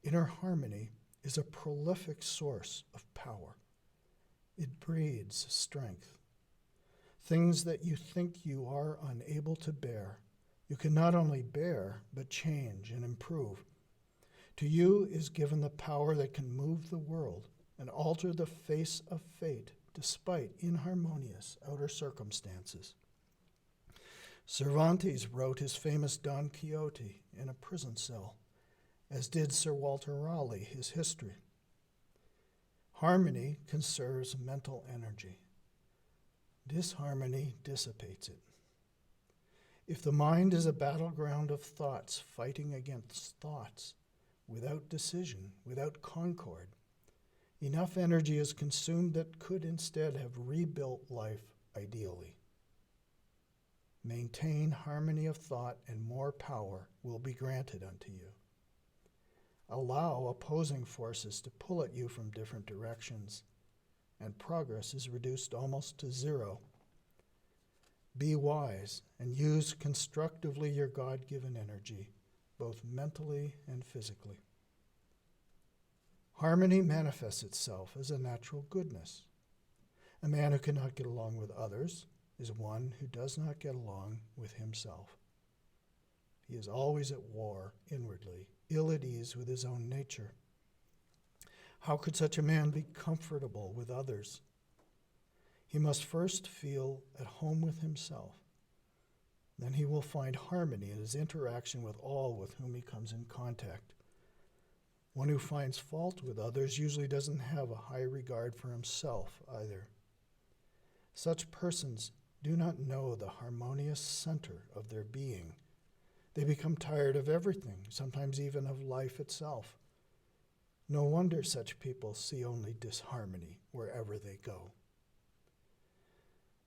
[SPEAKER 2] Inner harmony is a prolific source of power. It breeds strength. Things that you think you are unable to bear, you can not only bear, but change and improve. To you is given the power that can move the world and alter the face of fate despite inharmonious outer circumstances. Cervantes wrote his famous Don Quixote in a prison cell, as did Sir Walter Raleigh his history. Harmony conserves mental energy. Disharmony dissipates it. If the mind is a battleground of thoughts fighting against thoughts, without decision, without concord, enough energy is consumed that could instead have rebuilt life ideally. Maintain harmony of thought and more power will be granted unto you. Allow opposing forces to pull at you from different directions, and progress is reduced almost to zero. Be wise and use constructively your God-given energy, both mentally and physically. Harmony manifests itself as a natural goodness. A man who cannot get along with others is one who does not get along with himself. He is always at war inwardly, ill at ease with his own nature. How could such a man be comfortable with others? He must first feel at home with himself. Then he will find harmony in his interaction with all with whom he comes in contact. One who finds fault with others usually doesn't have a high regard for himself either. Such persons do not know the harmonious center of their being. They become tired of everything, sometimes even of life itself. No wonder such people see only disharmony wherever they go.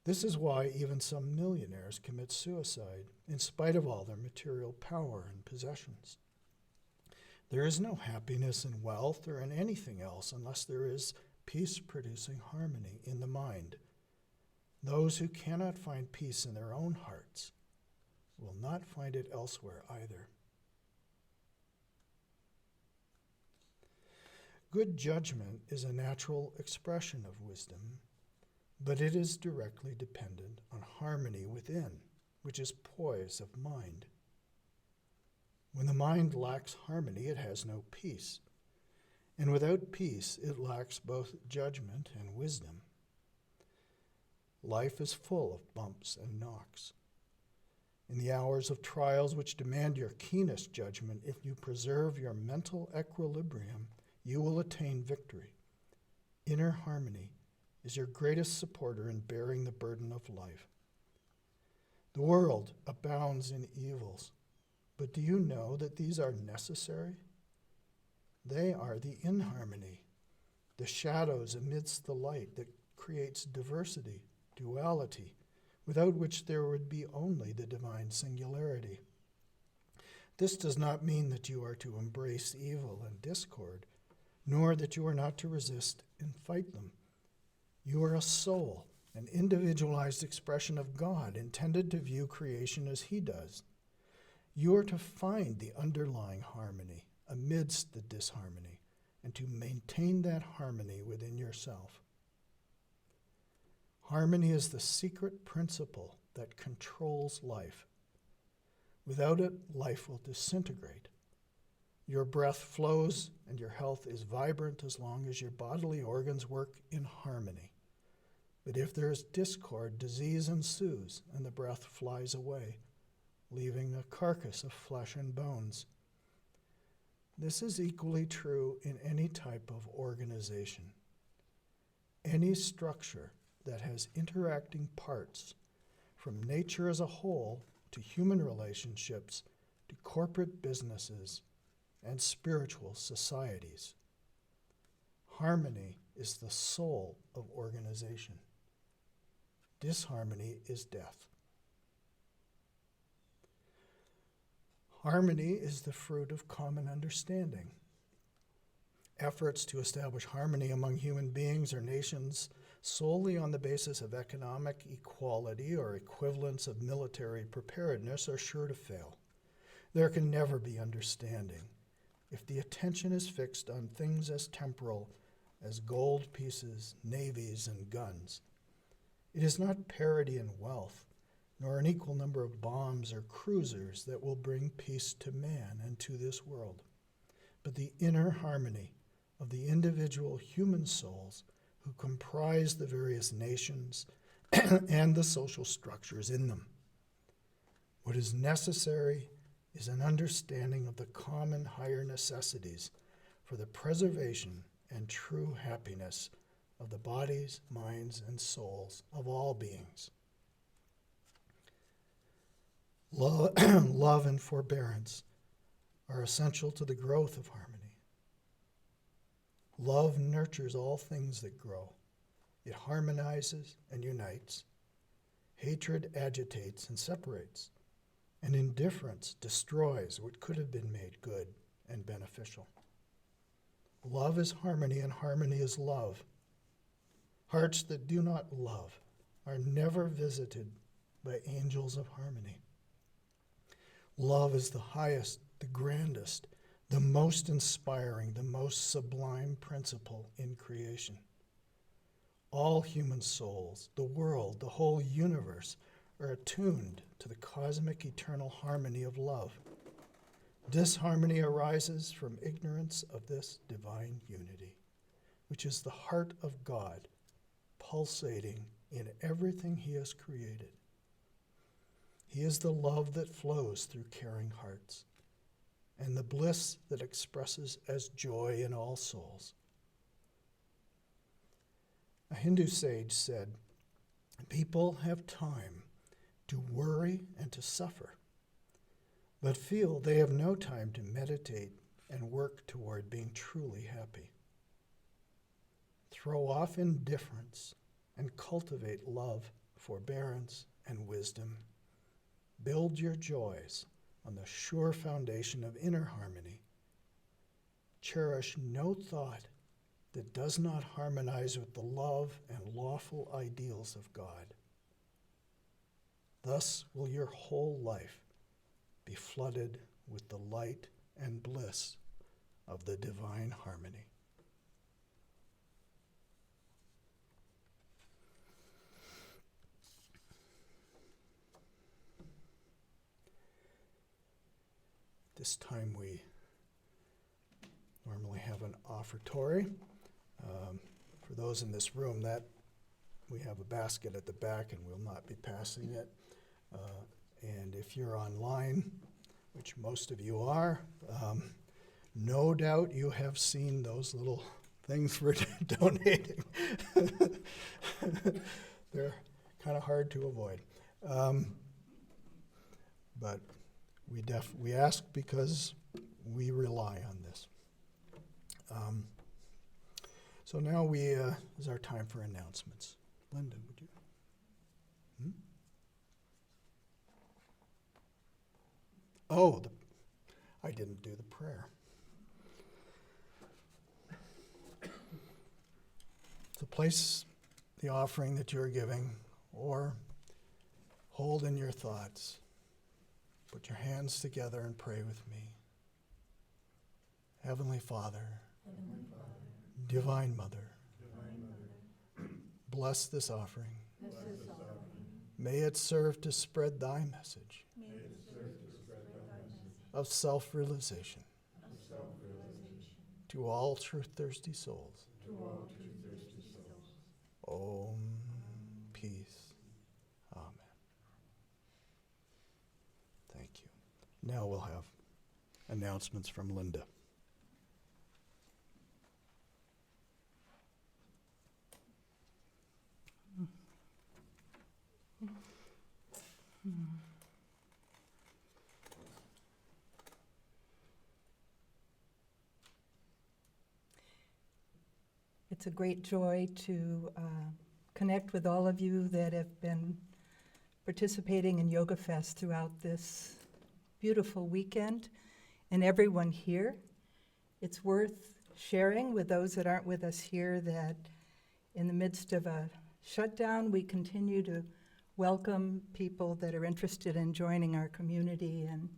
[SPEAKER 2] This is why even some millionaires commit suicide, in spite of all their material power and possessions. There is no happiness in wealth or in anything else unless there is peace-producing harmony in the mind. Those who cannot find peace in their own hearts will not find it elsewhere either. Good judgment is a natural expression of wisdom, but it is directly dependent on harmony within, which is poise of mind. When the mind lacks harmony, it has no peace. And without peace, it lacks both judgment and wisdom. Life is full of bumps and knocks. In the hours of trials which demand your keenest judgment, if you preserve your mental equilibrium, you will attain victory. Inner harmony is your greatest supporter in bearing the burden of life. The world abounds in evils, but do you know that these are necessary? They are the inharmony, the shadows amidst the light that creates diversity, duality, without which there would be only the divine singularity. This does not mean that you are to embrace evil and discord, nor that you are not to resist and fight them. You are a soul, an individualized expression of God, intended to view creation as He does. You are to find the underlying harmony amidst the disharmony, and to maintain that harmony within yourself. Harmony is the secret principle that controls life. Without it, life will disintegrate. Your breath flows and your health is vibrant as long as your bodily organs work in harmony. But if there is discord, disease ensues and the breath flies away, leaving a carcass of flesh and bones. This is equally true in any type of organization. Any structure that has interacting parts, from nature as a whole to human relationships to corporate businesses and spiritual societies. Harmony is the soul of organization. Disharmony is death. Harmony is the fruit of common understanding. Efforts to establish harmony among human beings or nations solely on the basis of economic equality or equivalence of military preparedness are sure to fail. There can never be understanding if the attention is fixed on things as temporal as gold pieces, navies, and guns. It is not parity in wealth, nor an equal number of bombs or cruisers that will bring peace to man and to this world, but the inner harmony of the individual human souls who comprise the various nations and the social structures in them. What is necessary is an understanding of the common higher necessities for the preservation and true happiness of the bodies, minds, and souls of all beings. Love and forbearance are essential to the growth of harmony. Love nurtures all things that grow. It harmonizes and unites. Hatred agitates and separates. And indifference destroys what could have been made good and beneficial. Love is harmony, and harmony is love. Hearts that do not love are never visited by angels of harmony. Love is the highest, the grandest, the most inspiring, the most sublime principle in creation. All human souls, the world, the whole universe, are attuned to the cosmic eternal harmony of love. Disharmony arises from ignorance of this divine unity, which is the heart of God, pulsating in everything He has created. He is the love that flows through caring hearts, and the bliss that expresses as joy in all souls. A Hindu sage said, "People have time to worry and to suffer, but feel they have no time to meditate, and work toward being truly happy. Throw off indifference and cultivate love, forbearance, and wisdom. Build your joys on the sure foundation of inner harmony. Cherish no thought that does not harmonize with the love and lawful ideals of God. Thus will your whole life be flooded with the light and bliss of the divine harmony. This time we normally have an offertory. For those in this room, that we have a basket at the back and we'll not be passing it. And if you're online, which most of you are, no doubt you have seen those little things we're donating. They're kind of hard to avoid. But we ask because we rely on this. So now is our time for announcements. Linda, would you? Oh, I didn't do the prayer. So place the offering that you're giving, or hold in your thoughts. Put your hands together and pray with me. Heavenly Father, Divine Mother, bless this offering. May it serve to spread thy message of self-realization to all truth-thirsty souls. Om, peace. Amen. Thank you. Now we'll have announcements from Linda.
[SPEAKER 3] It's a great joy to connect with all of you that have been participating in YogaFest throughout this beautiful weekend, and everyone here. It's worth sharing with those that aren't with us here that in the midst of a shutdown, we continue to welcome people that are interested in joining our community, and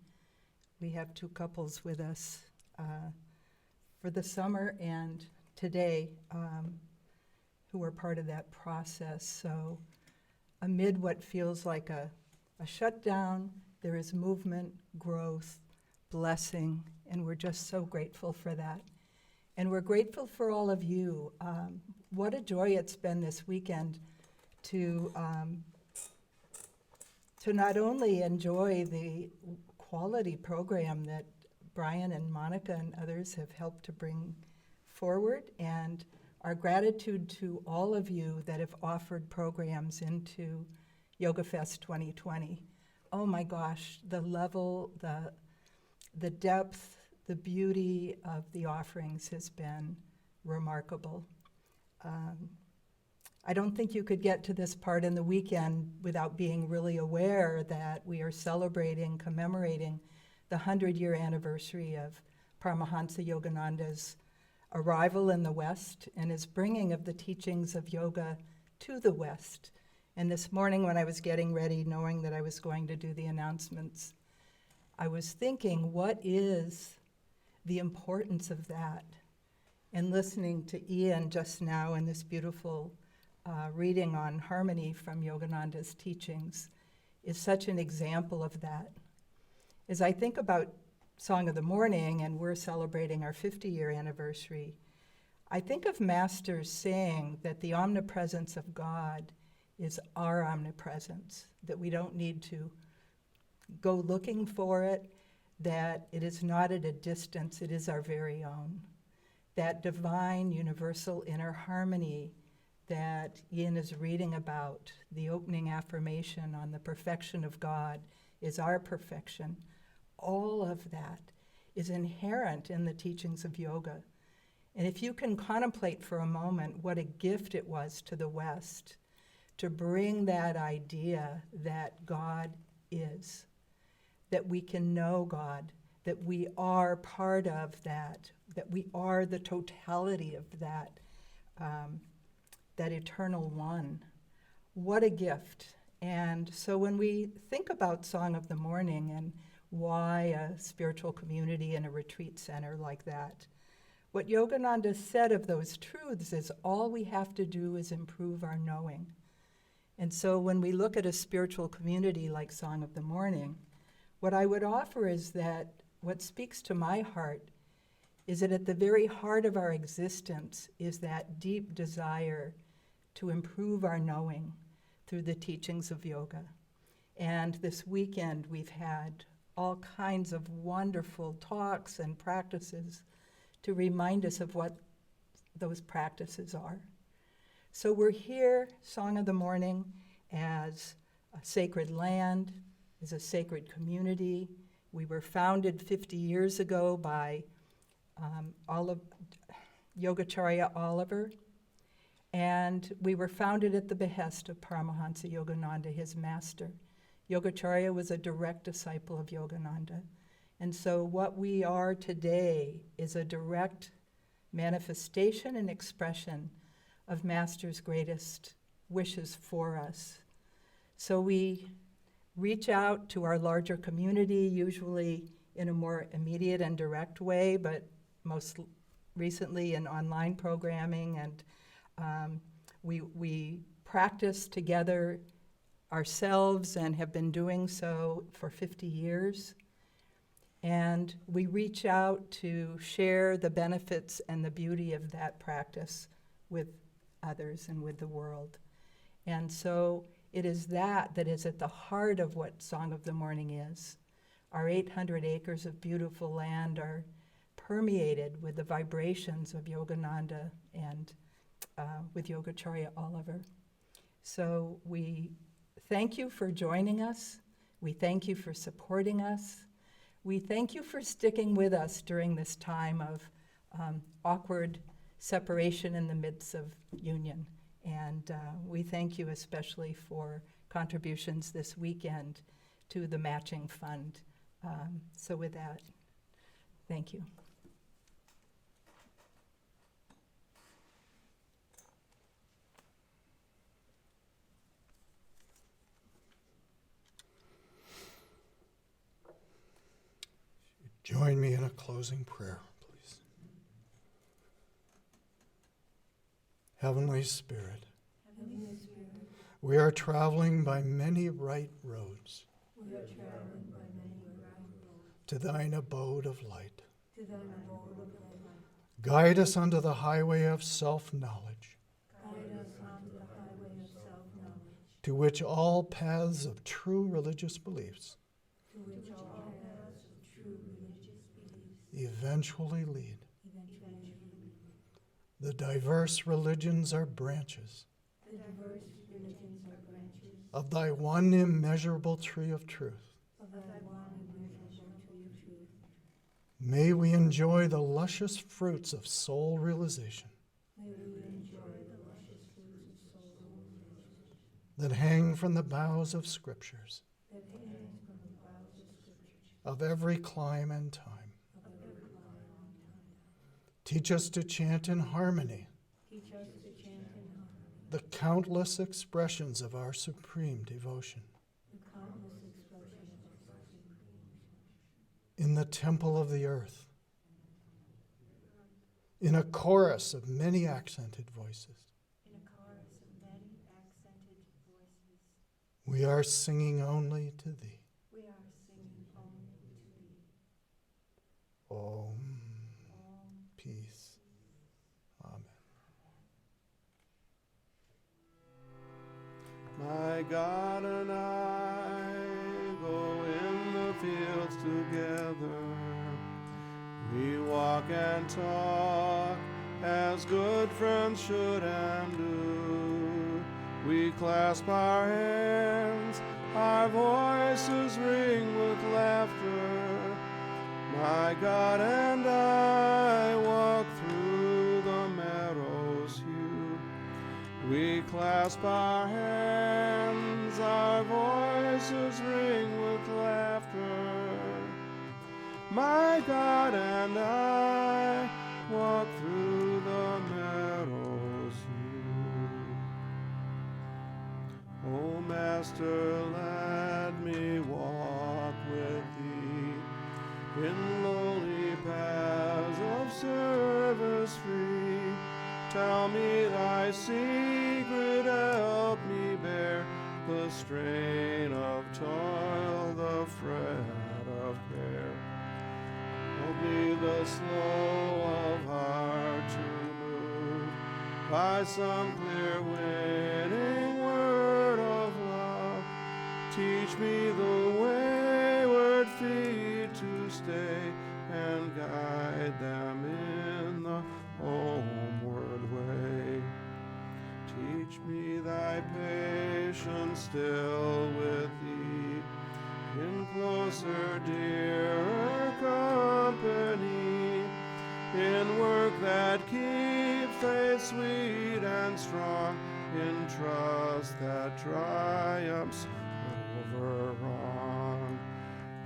[SPEAKER 3] we have 2 couples with us for the summer and today who are part of that process. So amid what feels like a shutdown, there is movement, growth, blessing, and we're just so grateful for that. And we're grateful for all of you. What a joy it's been this weekend to not only enjoy the quality program that Brian and Monica and others have helped to bring forward, and our gratitude to all of you that have offered programs into YogaFest 2020. Oh my gosh, the level, the depth, the beauty of the offerings has been remarkable. I don't think you could get to this part in the weekend without being really aware that we are celebrating, commemorating the 100-year anniversary of Paramahansa Yogananda's arrival in the West and his bringing of the teachings of yoga to the West. And this morning when I was getting ready, knowing that I was going to do the announcements, I was thinking, what is the importance of that? And listening to Ian just now in this beautiful reading on harmony from Yogananda's teachings is such an example of that. As I think about Song of the Morning, and we're celebrating our 50-year anniversary, I think of masters saying that the omnipresence of God is our omnipresence, that we don't need to go looking for it, that it is not at a distance, it is our very own. That divine, universal inner harmony that Ian is reading about, the opening affirmation on the perfection of God is our perfection. All of that is inherent in the teachings of yoga. And if you can contemplate for a moment what a gift it was to the West to bring that idea that God is, that we can know God, that we are part of that we are the totality of that eternal one. What a gift. And so when we think about Song of the Morning and why a spiritual community and a retreat center like that, what Yogananda said of those truths is all we have to do is improve our knowing. And so when we look at a spiritual community like Song of the Morning, what I would offer is that what speaks to my heart is that at the very heart of our existence is that deep desire to improve our knowing through the teachings of yoga. And this weekend we've had all kinds of wonderful talks and practices to remind us of what those practices are. So we're here, Song of the Morning, as a sacred land, as a sacred community. We were founded 50 years ago by Yogacharya Oliver, and we were founded at the behest of Paramahansa Yogananda, his master. Yogacharya was a direct disciple of Yogananda. And so what we are today is a direct manifestation and expression of Master's greatest wishes for us. So we reach out to our larger community, usually in a more immediate and direct way, but most recently in online programming, and we practice together ourselves and have been doing so for 50 years. And we reach out to share the benefits and the beauty of that practice with others and with the world. And so it is that is at the heart of what Song of the Morning is. Our 800 acres of beautiful land are permeated with the vibrations of Yogananda and with Yogacharya Oliver. So we thank you for joining us. We thank you for supporting us. We thank you for sticking with us during this time of awkward separation in the midst of union. And we thank you especially for contributions this weekend to the matching fund. So with that, thank you.
[SPEAKER 2] Join me in a closing prayer, please. Heavenly Spirit, we are traveling by many right roads to thine abode of light. Guide us unto the highway of self-knowledge, to which all paths of true religious beliefs eventually lead. The diverse religions are branches of thy one immeasurable tree of truth. May we enjoy the luscious fruits of soul realization that hang from the boughs of scriptures of every clime and time. Teach us to chant in harmony the countless expressions of our supreme devotion. In the temple of the earth, in a chorus of many accented voices. We are singing only to thee. Om. Peace. Amen.
[SPEAKER 1] My God and I go in the fields together. We walk and talk as good friends should and do. We clasp our hands, our voices ring with laughter. My God and I walk through the meadow's hue. We clasp our hands, our voices ring with laughter. My God and I walk through the meadow's hue. O Master, let me walk with thee in lowly paths of service free. Tell me thy secret, help me bear the strain of toil, the fret of care. Help me the slow of heart to move by some clear winning word of love. Teach me the wayward feet to stay and guide them in the homeward way. Teach me thy patience still with thee, in closer, dearer company, in work that keeps faith sweet and strong, in trust that triumphs over wrong,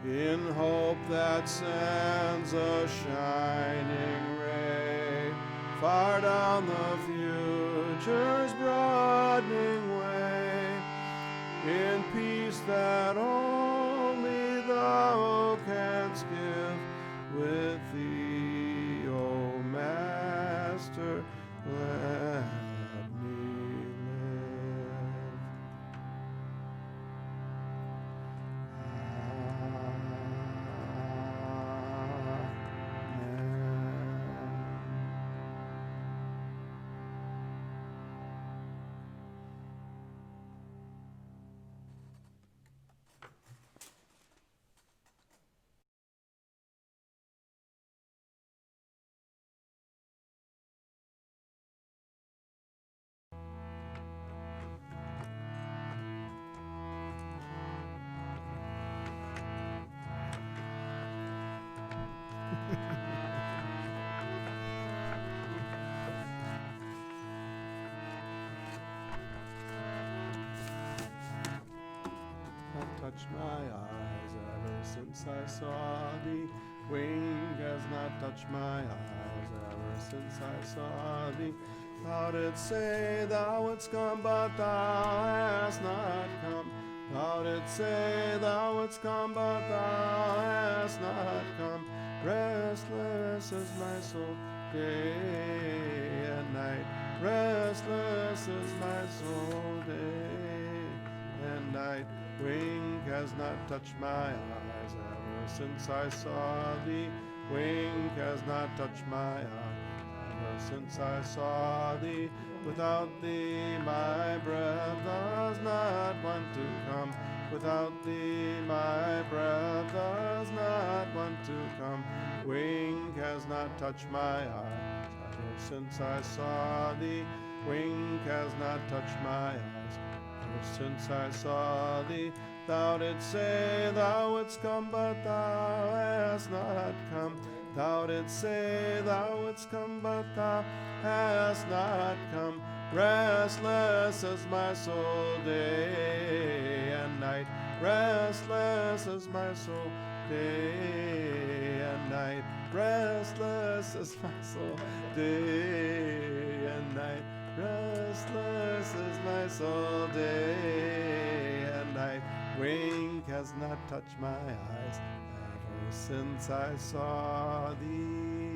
[SPEAKER 1] in hope that sends a shining ray far down the future's broadening way, in peace that only thou canst give. With thee, O Master, let me live. Touched my eyes ever since I saw thee. Wing has not touched my eyes ever since I saw thee. Thou didst say thou wouldst come, but thou hast not come. Thou didst say thou wouldst come, but thou hast not come. Restless is my soul day and night. Restless is my soul day and night. Wing has not touched my eyes ever since I saw thee. Wing has not touched my eyes ever since I saw thee. Without thee my breath does not want to come. Without thee my breath does not want to come. Wing has not touched my eyes ever since I saw thee. Wing has not touched my eyes ever since I saw thee. Thou didst say thou wouldst come, but thou hast not come. Thou didst say thou wouldst come, but thou hast not come. Restless is my soul day and night. Restless is my soul day and night. Restless is my soul day and night. Restless is my soul day and night. Wing has not touched my eyes ever since I saw thee.